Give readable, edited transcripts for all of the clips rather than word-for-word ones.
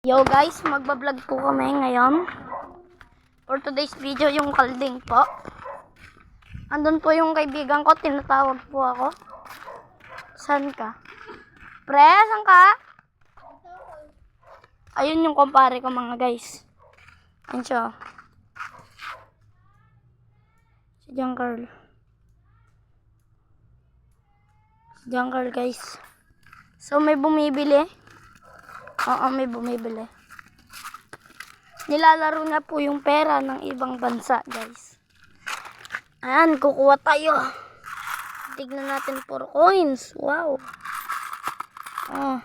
Yo guys, magbablog po kami ngayon. For today's video, yung kalding po. Andun po yung kaibigan ko, tinatawag po ako. Saan ka? Pre, saan ka? Ayun yung kumpare ko mga guys. Ayun siya. Si Giancarl. Si Giancarl guys. So may bumibili. Oo, may bumibili. Nilalaro na po yung pera ng ibang bansa, guys. Ayan, kukuha tayo. Tignan natin, puro coins. Wow. Oh.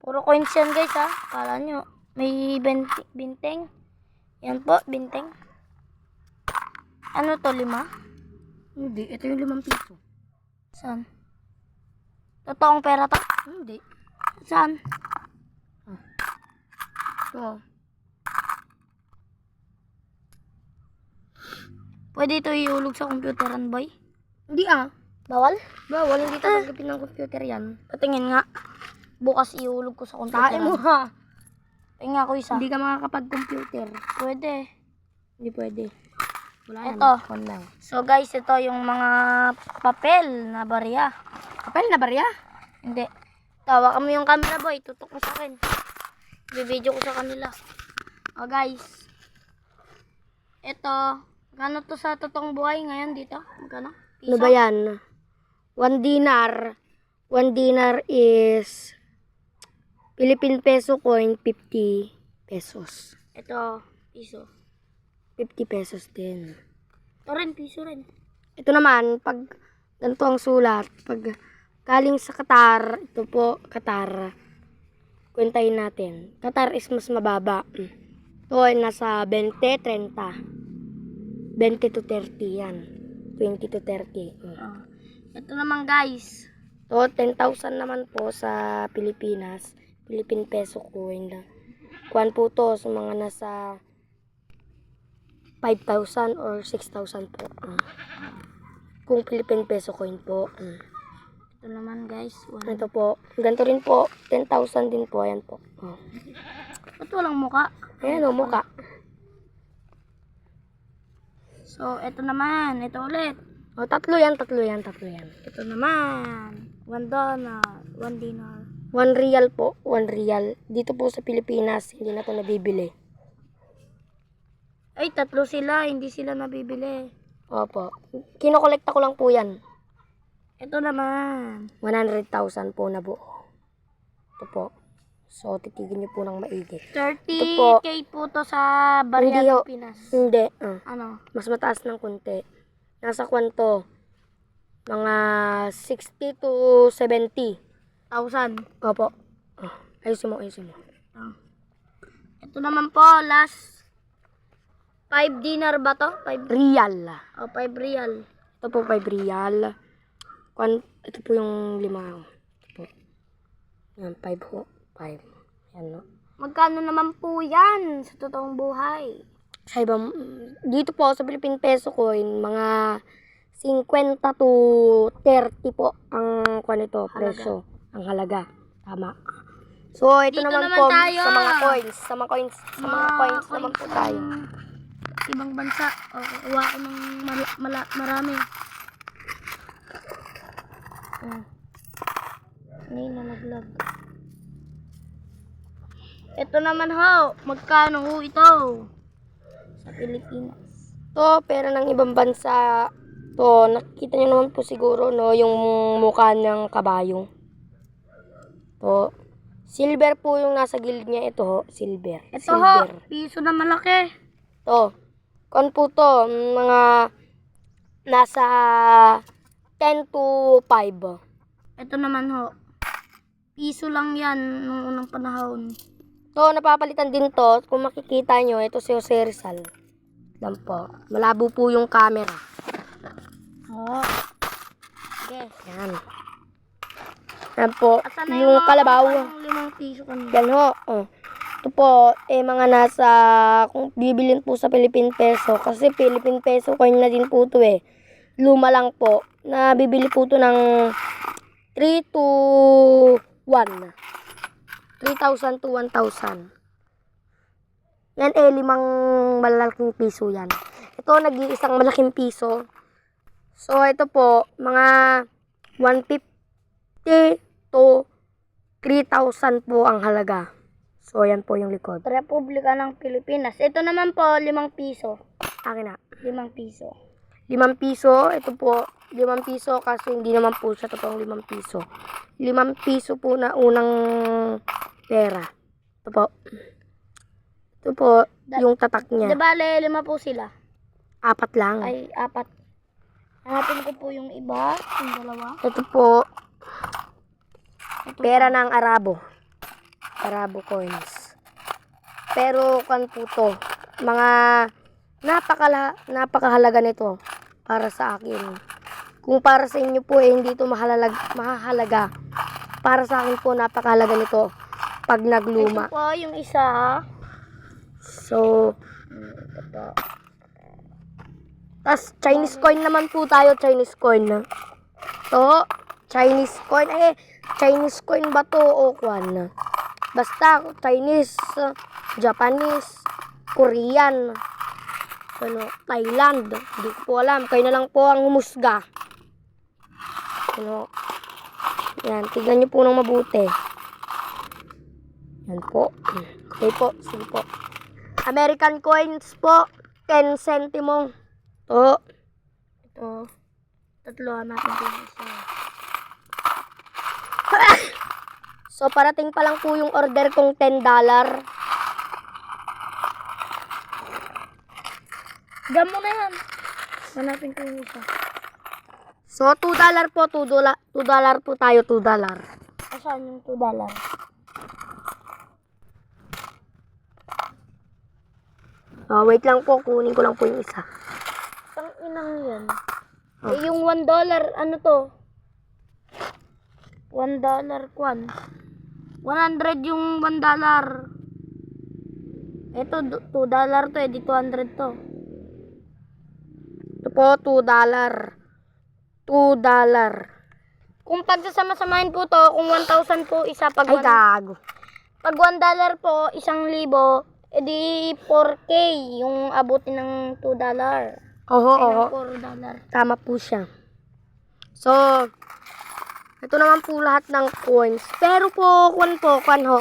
Puro coins yan, guys, ha. Kala nyo, may binteng. Yan po, binteng. Ano to, 5? Hindi, ito yung 5 piso. Saan? Totoong pera to? Hindi. Saan? Ito. Pwede ito iulog sa computeran, boy? Hindi Bawal? Bawal, hindi tatanggapin ng computer yan. Patingin nga. Bukas iulog ko sa computeran. Tae mo ha. Tingin ako isa. Hindi ka makakapag-computer. Pwede. Hindi pwede. Wala yan. Ito. Phone lang. So guys, ito yung mga papel na barya. Kapal na barya? Hindi. Tawa kami yung camera, boy. Tutok mo sa akin. Bibidyo ko sa kanila. O guys. Ito. Gano to sa totoong buhay ngayon dito? Magkano? Ano ba yan? 1 dinar. 1 dinar is Philippine peso coin, 50 pesos. Ito, piso. 50 pesos din. Ito rin, piso rin. Ito naman, pag ganito ang sulat, pag galing sa Qatar, ito po, Qatar. Kwentahin natin. Qatar is mas mababa. Ito ay nasa 20, 30. 20 to 30 yan. 20 to 30. Ito naman guys. Ito, 10,000 naman po sa Pilipinas. Philippine peso coin lang. Kuwan po to sa mga nasa 5,000 or 6,000 po. Kung Philippine peso coin po. Ito naman guys. Ito po. Ganito rin po. 10,000 din po. Ayan po. Ba't walang muka? Ayan o, mukha. So, ito naman. Ito ulit. O, tatlo yan. Ito naman. 1 dollar. 1 dinar. 1 real po. 1 real. Dito po sa Pilipinas, hindi na to nabibili. Ay, 3 sila. Hindi sila nabibili. Opo. Kinokolekta ko lang po yan. Ito naman. 100,000 po na buo. Ito po. So, titigin niyo po ng maigi. 30K po to sa Hindi Barya ho. Pinas. Hindi. Ano? Mas mataas ng konti. Nasa kwanto? Mga 60 to 70. 1,000. Opo. Ayusin mo. Ito naman po, last 5 dinar ba to? 5 Real. 5 real. Ito po 5 real. Ito po yung 5. Ito po. Yan, 5 ho. 5. Yan, no? Magkano naman po yan sa totoong buhay? Sa ibang, dito po sa Philippine peso coin, mga 50 to 30 po ang nito, presyo. Ang halaga. Tama. So, ito Dito naman naman po tayo. sa mga coins. Sa mga coins naman po tayo. Ibang bansa. O, kukuha ko ng marami. Ngayon na nag-vlog. Ito naman ho. Magkano ho ito? Sa Pilipinas. To, pera ng ibang bansa. To, nakikita niyo naman po siguro, no, yung mukha ng kabayo. To, silver po yung nasa gilid niya. Ito ho, silver. Ito silver. ho. Piso na malaki. To, kon po to, mga nasa 10 to 5. Ito naman ho. Piso lang yan nung unang panahon. To, napapalitan din to. Kung makikita nyo, ito si Jose Rizal. Lang po. Malabo po yung camera. Oh. Okay. Yan. Yan po. Asan na Yung kalabaw. Yung 5 piso kanina? Yan ho. Ito po, mga nasa, kung bibilin po sa Philippine peso, kasi Philippine peso coin na din po to Luma lang po. Nabibili po to ng 3 to 1. 3,000 to 1,000. Yan 5 malalaking piso yan. Ito, nag-iisang malaking piso. So, ito po, mga 150 to 3,000 po ang halaga. So, yan po yung likod. Republika ng Pilipinas. Ito naman po, 5 piso. Akin na. 5 piso. 5 piso, ito po, 5 piso kasi hindi naman po siya totoong 5 piso. 5 piso po na unang pera. Ito po. Ito po, yung tatak Di niya. bale, 5 po sila. 4 lang. Ay, 4. Hanapin ko po yung iba, yung dalawa. Ito po, Ito pera ng Arabo. Arabo coins. Pero, kan po to, mga napakahalaga nito para sa akin. Kung para sa inyo po, hindi ito mahalaga. Para sa akin po, napakahalaga nito pag nagluma. Ito po yung isa. So, Ito po. tas Chinese coin naman po tayo, Chinese coin. To, Chinese coin. Chinese coin ba to o kwan? Basta, Chinese, Japanese, Korean, Thailand. Hindi ko po alam. Kayo na lang po ang humusga. Yan, tignan nyo po ng mabuti. Yan po. Okay po, sige po. American coins po, 10 centimo. To. Ito. Tatlo natin po yung isa. So, parating pa lang po yung order kong $10. Gamo na yan. Hanapin ko yung isa. So, $2 po, $2 po tayo, $2. Asan yung $2? Wait lang po, kunin ko lang po yung isa. Tang inang yan. Eh, yung $1, ano to? $1 kwan. 100 yung $1. Ito, $2 to eh, di 200 to. Ito po, $2. $2. Kung pagsasama-samahin po to, kung 1,000 po isa, pag Ay, gago. pag $1 po, 1,000, edi 4K yung abutin ng $2. Oho, Ay, oho. ng $4. Tama po siya. So, ito naman po lahat ng coins. Pero po, kwan ho.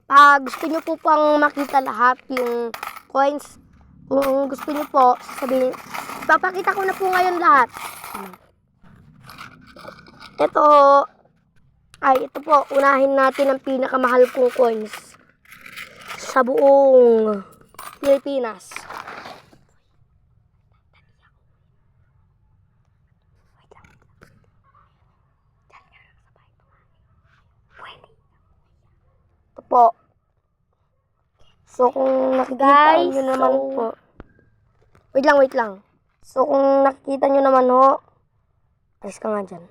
Pag gusto nyo po pang makita lahat yung coins, kung gusto nyo po, sabihin, papakita ko na po ngayon lahat. Ito po, unahin natin ang pinakamahal kong coins sa buong Pilipinas. Ito po. So, kung nakikita Guys, nyo naman so- po. Wait lang. So, kung nakikita nyo naman ho, alis ka nga dyan.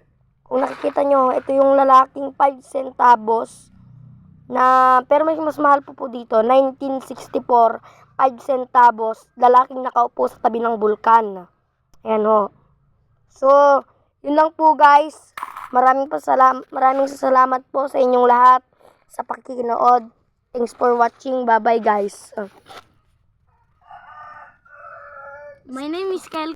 Kung nakikita nyo, ito yung lalaking 5 centavos na, pero may mas mahal po dito, 1964, 5 centavos, lalaking nakaupo sa tabi ng bulkan. Ayan ho. So, yun lang po guys. Maraming salamat po sa inyong lahat sa pakikinood. Thanks for watching. Bye-bye guys. My name is Kyle.